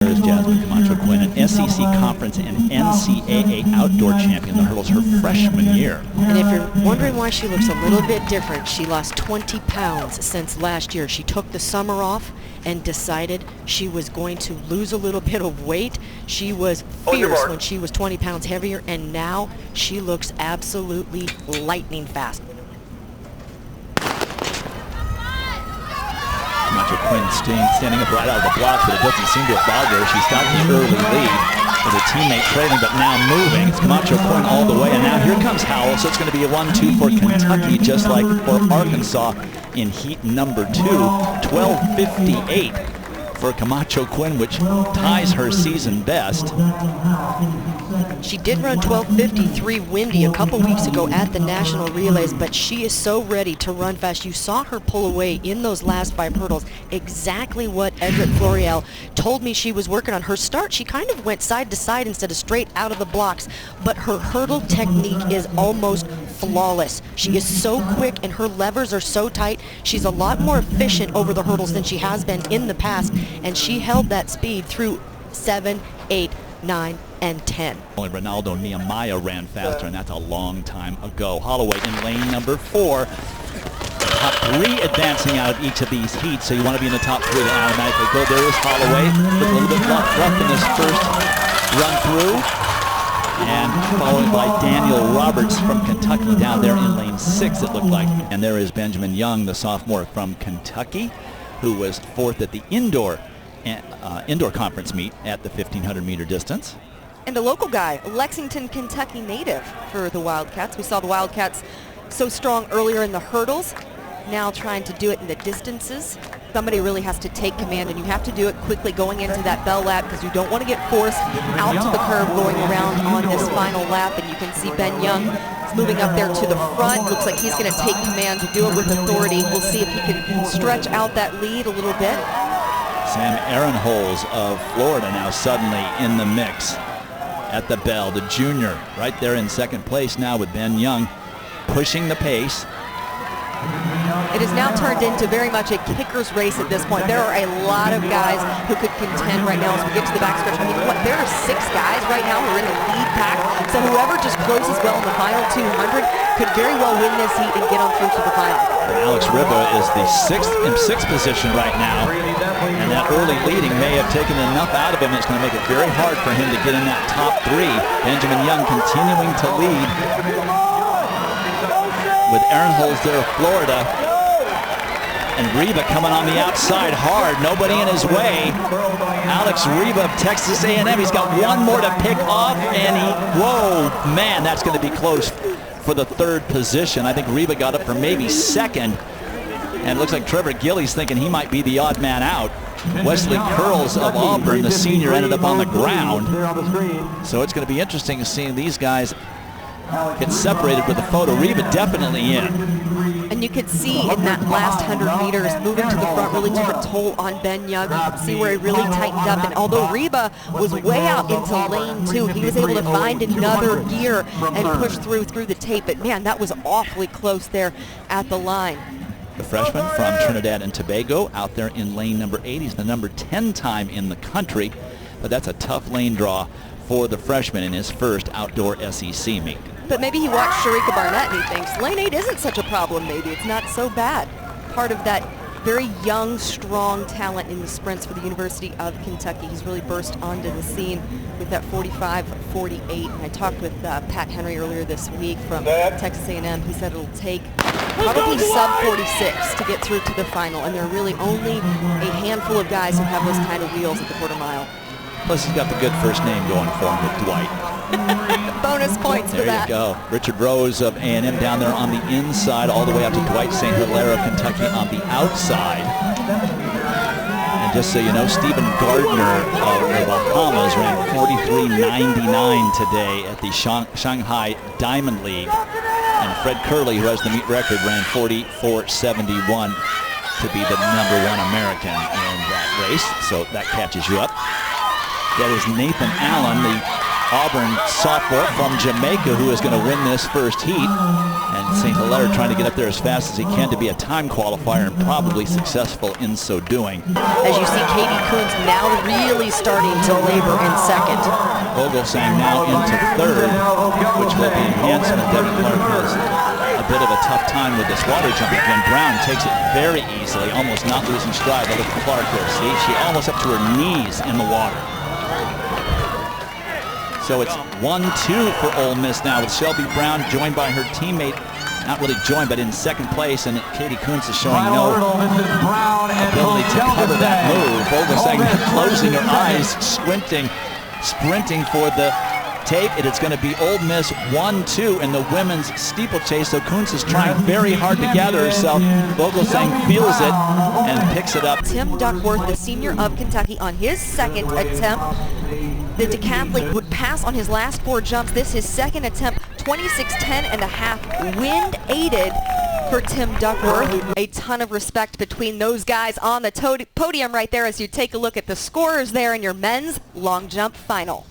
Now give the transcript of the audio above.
There's Jasmine Camacho Quinn, an SEC Conference and NCAA outdoor champion. The hurdles her freshman year. And if you're wondering why she looks a little bit different, she lost 20 pounds since last year. She took the summer off and decided she was going to lose a little bit of weight. She was fierce when she was 20 pounds heavier, and now she looks absolutely lightning fast. Camacho Quinn standing up right out of the blocks, but it doesn't seem to have bothered her. She's got the early lead with her teammate trailing, but now moving. It's Camacho Quinn all the way, and now here comes Howell. So it's going to be a 1-2 for Kentucky, just like for Arkansas in heat number 2. 12:58 for Camacho Quinn, which ties her season best. She did run 12:53 windy a couple weeks ago at the National Relays, but she is so ready to run fast. You saw her pull away in those last 5 hurdles. Exactly what Edric Florial told me she was working on. Her start, she kind of went side to side instead of straight out of the blocks, but her hurdle technique is almost flawless. She is so quick and her levers are so tight. She's a lot more efficient over the hurdles than she has been in the past, and she held that speed through 7, 8, 9, and 10. Only Ronaldo Nehemiah ran faster, and that's a long time ago. Holloway in lane number 4. Top 3 advancing out of each of these heats, so you want to be in the top 3 to automatically go. There is Holloway with a little bit rough in this first run through. And followed by Daniel Roberts from Kentucky down there in lane 6, it looked like. And there is Benjamin Young, the sophomore from Kentucky, who was 4th at the indoor conference meet at the 1,500-meter distance. And a local guy, Lexington, Kentucky native for the Wildcats. We saw the Wildcats so strong earlier in the hurdles, now trying to do it in the distances. Somebody really has to take command, and you have to do it quickly going into that bell lap because you don't want to get forced out to the curve going around on this final lap. And you can see Ben Young is moving up there to the front. Looks like he's going to take command to do it with authority. We'll see if he can stretch out that lead a little bit. Sam Aaronholes of Florida now suddenly in the mix at the bell. The junior right there in second place now with Ben Young pushing the pace. It has now turned into very much a kicker's race at this point. There are a lot of guys who could contend right now as we get to the backstretch. I mean, what, there are 6 guys right now who are in the lead pack. So whoever just closes well in the final 200 could very well win this heat and get on through to the final. Alex Riba is the in sixth position right now, and that early leading may have taken enough out of him. It's going to make it very hard for him to get in that top 3. Benjamin Young continuing to lead with Aaronholes there of Florida, and Riba coming on the outside hard. Nobody in his way. Alex Riba of Texas A&M. He's got one more to pick off, and whoa, man, that's going to be close for the 3rd position. I think Riba got up for maybe 2nd, and it looks like Trevor Gillies thinking he might be the odd man out. Wesley Curls of Auburn, the senior, ended up on the ground. So it's going to be interesting to see these guys get separated with the photo. Riba definitely in. And you could see in that last 100 meters, moving to the front really took a toll on Ben Young. You could see where he really tightened up. And although Riba was way out into lane 2, he was able to find another gear and push through the tape. But man, that was awfully close there at the line. The freshman from Trinidad and Tobago out there in lane number 8. He's the number 10 time in the country. But that's a tough lane draw for the freshman in his first outdoor SEC meet. But maybe he watched Sharika Barnett and he thinks lane 8 isn't such a problem. Maybe it's not so bad. Part of that very young, strong talent in the sprints for the University of Kentucky. He's really burst onto the scene with that 45-48. And I talked with Pat Henry earlier this week from Texas A&M. He said it'll take probably sub-46 to get through to the final. And there are really only a handful of guys who have those kind of wheels at the quarter mile. Plus, he's got the good first name going for him with Dwight. Bonus points for that. There you go. Richard Rose of A&M down there on the inside, all the way up to Dwight St. Hilaire of Kentucky on the outside. And just so you know, Stephen Gardner of the Bahamas ran 43.99 today at the Shanghai Diamond League. And Fred Curley, who has the meet record, ran 44.71 to be the #1 American in that race. So that catches you up. That is Nathan Allen, the Auburn sophomore from Jamaica who is going to win this first heat. And St. Hilaire trying to get up there as fast as he can to be a time qualifier and probably successful in so doing. As you see, Katie Coons now really starting to labor in second. Vogelsang now into third, which will be enhancement. Devin Clark has a bit of a tough time with this water jump again. Brown takes it very easily, almost not losing stride. But look at Clark there. See, she almost up to her knees in the water. So it's 1-2 for Ole Miss now with Shelby Brown joined by her teammate, not really joined, but in second place, and Katie Coons is showing no ability to cover that move. Vogelsang closing her eyes, sprinting for the tape. It is going to be Ole Miss 1-2 in the women's steeplechase. So Coons is trying very hard to gather herself. Vogelsang feels it and picks it up. Tim Duckworth, the senior of Kentucky, on his second attempt. The decathlete would pass on his last 4 jumps. This is his second attempt, 26:10 and a half, wind aided for Tim Duckworth. A ton of respect between those guys on the podium right there as you take a look at the scorers there in your men's long jump final.